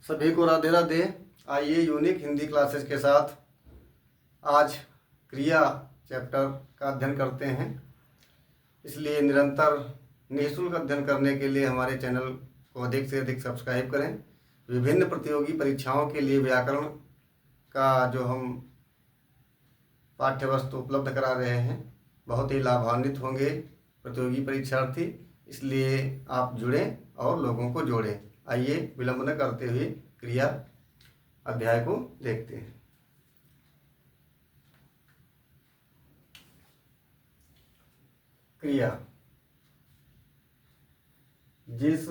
सभी को राधे राधे। आइए यूनिक हिंदी क्लासेस के साथ आज क्रिया चैप्टर का अध्ययन करते हैं। इसलिए निरंतर निःशुल्क अध्ययन करने के लिए हमारे चैनल को अधिक से अधिक सब्सक्राइब करें। विभिन्न प्रतियोगी परीक्षाओं के लिए व्याकरण का जो हम पाठ्य वस्तु उपलब्ध करा रहे हैं, बहुत ही लाभान्वित होंगे प्रतियोगी परीक्षार्थी। इसलिए आप जुड़ें और लोगों को जोड़ें। आइए विलंब न करते हुए क्रिया अध्याय को देखते हैं। क्रिया जिस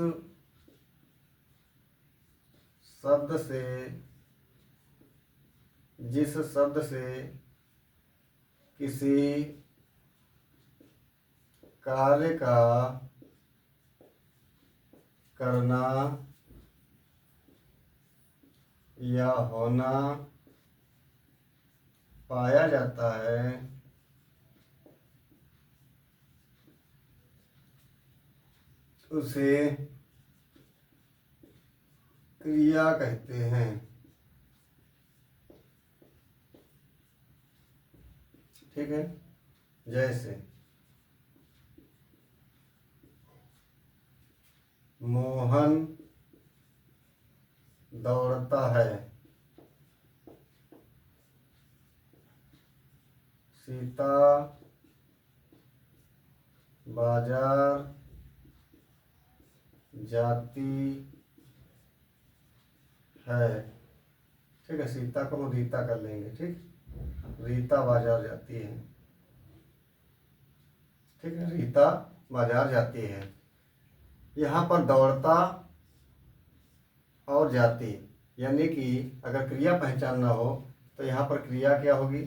शब्द से किसी कार्य का करना या होना पाया जाता है उसे क्रिया कहते हैं। ठीक है, जैसे मोहन दौड़ता है, सीता बाजार जाती है। ठीक है, सीता को हम रीता कर लेंगे। ठीक, रीता बाजार जाती है। ठीक है, रीता बाजार जाती है। यहाँ पर दौड़ता और जाती, यानी कि अगर क्रिया पहचानना हो तो यहाँ पर क्रिया क्या होगी?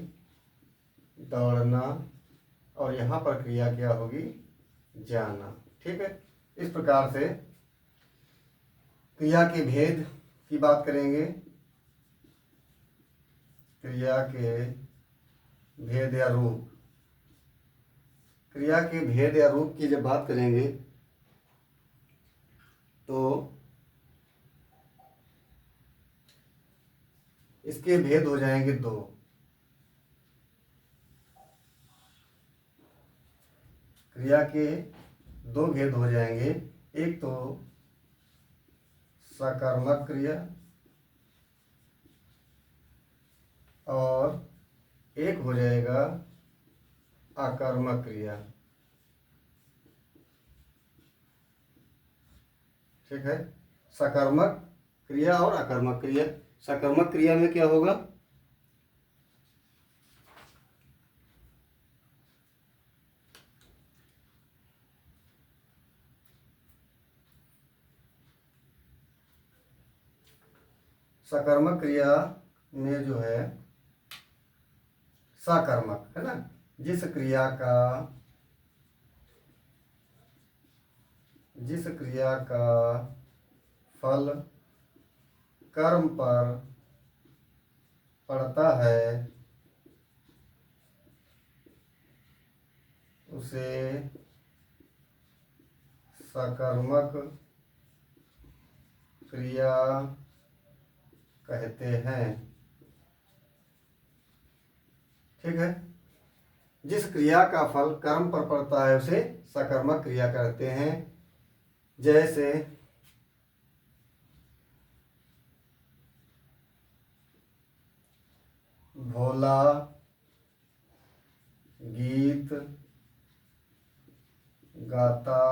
दौड़ना। और यहाँ पर क्रिया क्या होगी? जाना। ठीक है, इस प्रकार से क्रिया के भेद की बात करेंगे। क्रिया के भेद या रूप, क्रिया के भेद या रूप की जब बात करेंगे तो इसके भेद हो जाएंगे दो। क्रिया के दो भेद हो जाएंगे। एक तो सकर्मक क्रिया और एक हो जाएगा अकर्मक क्रिया। ठीक है, सकर्मक क्रिया और अकर्मक क्रिया। सकर्मक क्रिया में क्या होगा? सकर्मक क्रिया में जो है सकर्मक है ना, जिस क्रिया का फल कर्म पर पड़ता है उसे सकर्मक क्रिया कहते हैं। ठीक है, जिस क्रिया का फल कर्म पर पड़ता है उसे सकर्मक क्रिया कहते हैं। जैसे भोला गीत गाता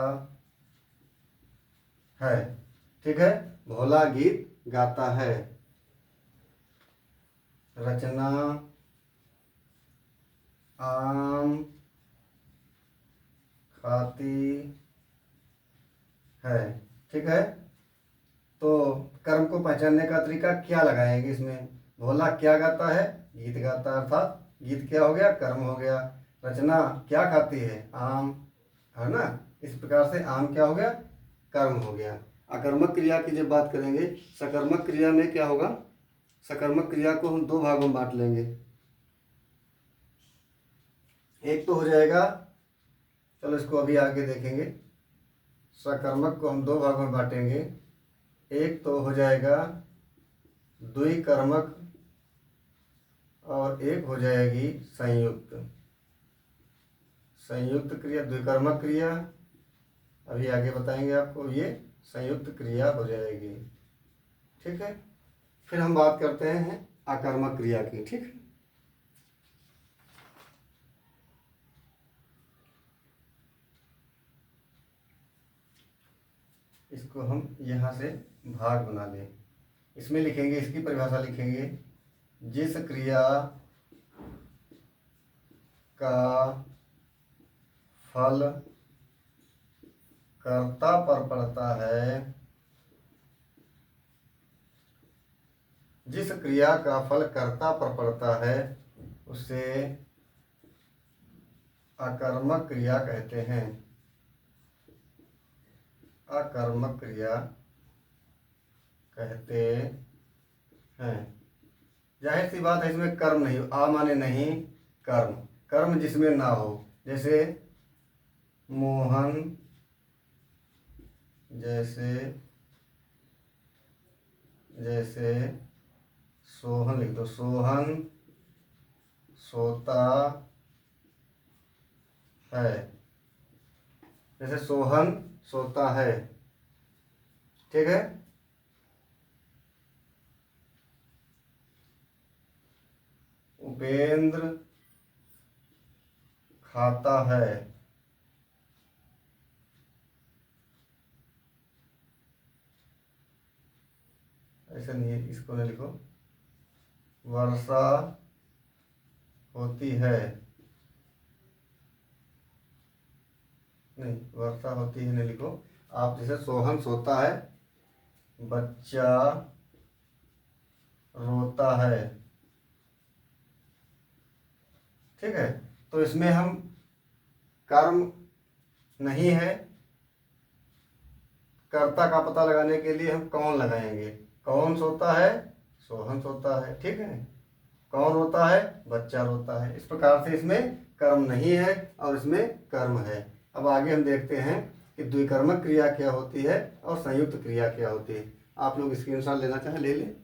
है। ठीक है, भोला गीत गाता है। रचना आम खाती है। ठीक है, तो कर्म को पहचानने का तरीका क्या लगाएंगे इसमें? भोला क्या गाता है? गीत गाता है, अर्थात गीत क्या हो गया? कर्म हो गया। रचना क्या खाती है? आम, है ना। इस प्रकार से आम क्या हो गया? कर्म हो गया। अकर्मक क्रिया की जब बात करेंगे, सकर्मक क्रिया में क्या होगा? सकर्मक क्रिया को हम दो भागों में बांट लेंगे। एक तो हो जाएगा, चलो इसको अभी आगे देखेंगे। सकर्मक को हम दो भागों में बांटेंगे। एक तो हो जाएगा द्विकर्मक और एक हो जाएगी संयुक्त। संयुक्त क्रिया द्विकर्मक क्रिया, अभी आगे बताएंगे आपको, ये संयुक्त क्रिया हो जाएगी। ठीक है, फिर हम बात करते हैं आकर्मक क्रिया की। ठीक है, इसको हम यहाँ से भाग बना लें। इसमें लिखेंगे, इसकी परिभाषा लिखेंगे, जिस क्रिया का फल कर्ता पर पड़ता है, जिस क्रिया का फल कर्ता पर पड़ता है उसे आकर्मक क्रिया कहते हैं। आकर्मक क्रिया कहते हैं। जाहिर सी बात है, इसमें कर्म नहीं, आ माने नहीं, कर्म, कर्म जिसमें ना हो, जैसे मोहन, जैसे जैसे सोहन लिख दो, सोहन सोता है, जैसे सोहन सोता है। ठीक है, उपेंद्र खाता है, ऐसा नहीं है, इसको नहीं लिखो। वर्षा होती है, नहीं, वर्षा होती है नहीं लिखो आप। जैसे सोहन सोता है, बच्चा रोता है। ठीक है, तो इसमें हम कर्म नहीं है, कर्ता का पता लगाने के लिए हम कौन लगाएंगे। कौन सोता है, सोहन सोता है। ठीक है, कौन रोता है, बच्चा रोता है। इस प्रकार से इसमें कर्म नहीं है और इसमें कर्म है। अब आगे हम देखते हैं कि द्विकर्मक क्रिया क्या होती है और संयुक्त क्रिया क्या होती है। आप लोग स्क्रीनशॉट लेना चाहें ले लें।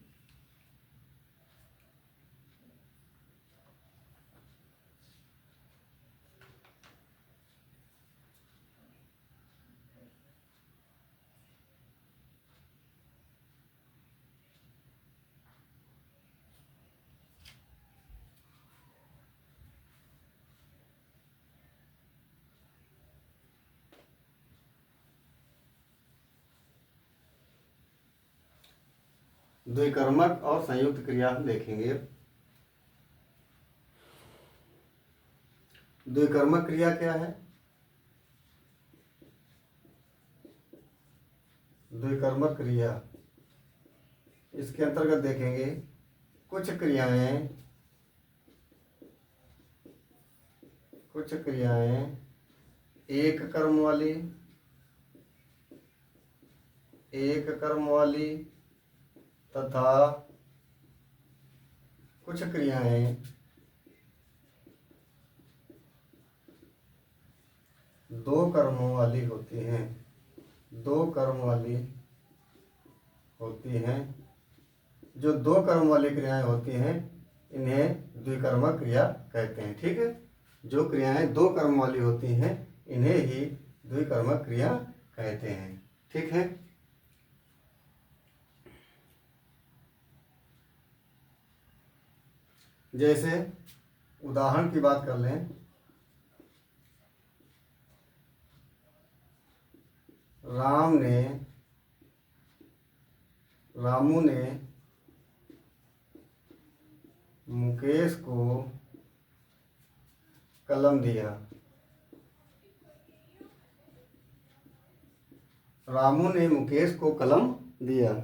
द्विकर्मक और संयुक्त क्रिया हम देखेंगे। द्विकर्मक क्रिया क्या है? द्विकर्मक क्रिया, इसके अंतर्गत देखेंगे कुछ क्रियाएं एक कर्म वाली तथा कुछ क्रियाएं दो कर्मों वाली होती हैं। दो कर्म वाली होती हैं। जो दो कर्म वाली क्रियाएं होती हैं इन्हें द्विकर्मक क्रिया कहते हैं। ठीक है, जो क्रियाएं दो कर्म वाली होती हैं इन्हें ही द्विकर्मक क्रिया कहते हैं। ठीक है, जैसे उदाहरण की बात कर लें, रामू ने मुकेश को कलम दिया। रामू ने मुकेश को कलम दिया।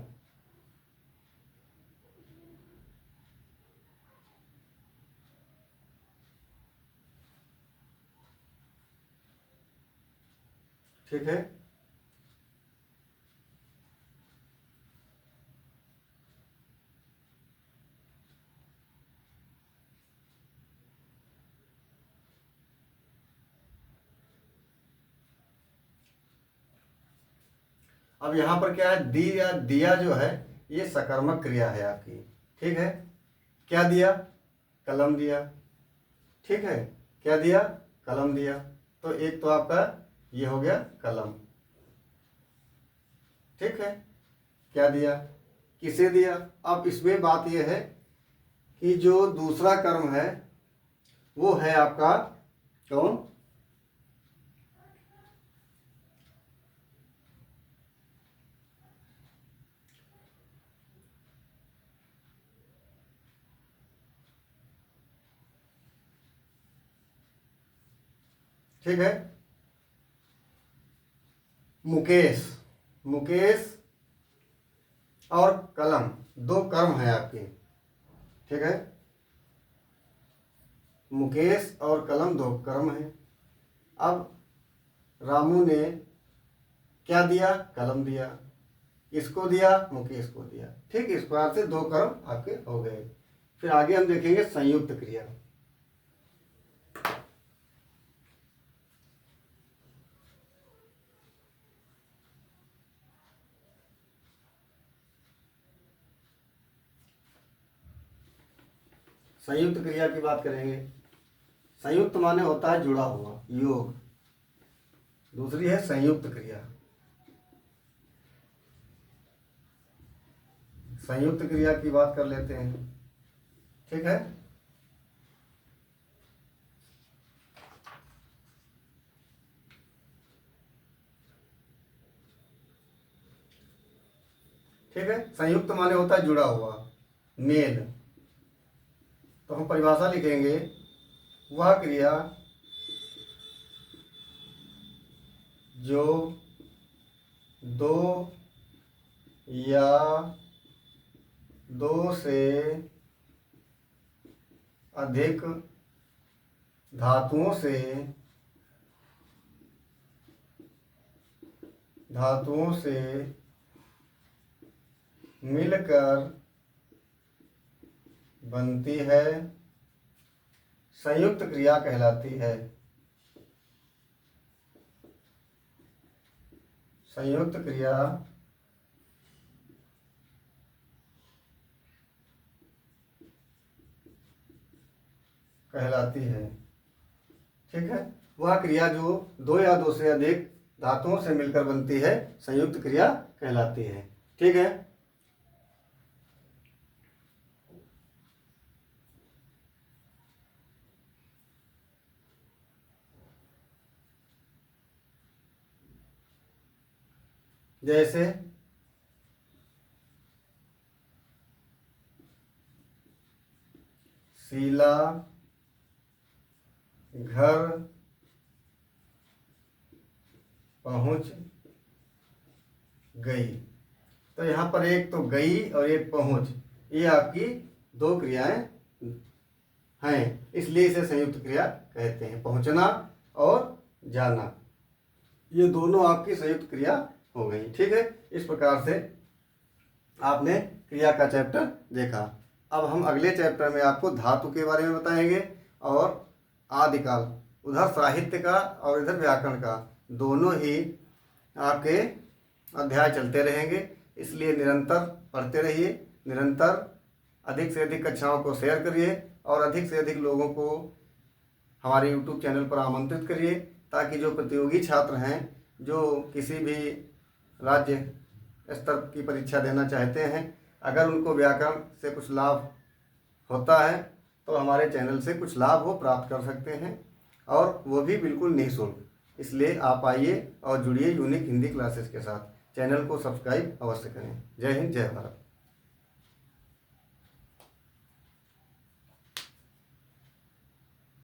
ठीक है, अब यहाँ पर क्या है, दिया जो है ये सकर्मक क्रिया है आपकी। ठीक है, क्या दिया? कलम दिया। ठीक है, क्या दिया? कलम दिया। तो एक तो आपका ये हो गया कलम। ठीक है, क्या दिया? किसे दिया? अब इसमें बात यह है कि जो दूसरा कर्म है वो है आपका कौन? ठीक है, मुकेश। मुकेश और कलम दो कर्म है आपके। ठीक है, मुकेश और कलम दो कर्म है। अब रामू ने क्या दिया? कलम दिया। इसको दिया? मुकेश को दिया। ठीक, इस प्रकार से दो कर्म आपके हो गए। फिर आगे हम देखेंगे संयुक्त क्रिया। संयुक्त क्रिया की बात करेंगे। संयुक्त माने होता है जुड़ा हुआ, योग। दूसरी है संयुक्त क्रिया। संयुक्त क्रिया की बात कर लेते हैं। ठीक है, ठीक है, संयुक्त माने होता है जुड़ा हुआ, मेल। तो हम परिभाषा लिखेंगे, वह क्रिया जो दो या दो से अधिक धातुओं से मिलकर बनती है, संयुक्त क्रिया कहलाती है। संयुक्त क्रिया कहलाती है। ठीक है, वह क्रिया जो दो या दो से अधिक धातुओं से मिलकर बनती है, संयुक्त क्रिया कहलाती है। ठीक है, जैसे शीला घर पहुंच गई। तो यहाँ पर एक तो गई और एक पहुंच, ये आपकी दो क्रियाएं हैं, इसलिए इसे संयुक्त क्रिया कहते हैं। पहुंचना और जाना, ये दोनों आपकी संयुक्त क्रिया हो गई। ठीक है, इस प्रकार से आपने क्रिया का चैप्टर देखा। अब हम अगले चैप्टर में आपको धातु के बारे में बताएंगे और आदिकाल, उधर साहित्य का और इधर व्याकरण का, दोनों ही आपके अध्याय चलते रहेंगे। इसलिए निरंतर पढ़ते रहिए, निरंतर अधिक से अधिक कक्षाओं को शेयर करिए और अधिक से अधिक लोगों को हमारे यूट्यूब चैनल पर आमंत्रित करिए, ताकि जो प्रतियोगी छात्र हैं, जो किसी भी राज्य स्तर की परीक्षा देना चाहते हैं, अगर उनको व्याकरण से कुछ लाभ होता है तो हमारे चैनल से कुछ लाभ वो प्राप्त कर सकते हैं, और वो भी बिल्कुल निःशुल्क। इसलिए आप आइए और जुड़िए यूनिक हिंदी क्लासेस के साथ। चैनल को सब्सक्राइब अवश्य करें। जय हिंद, जय भारत।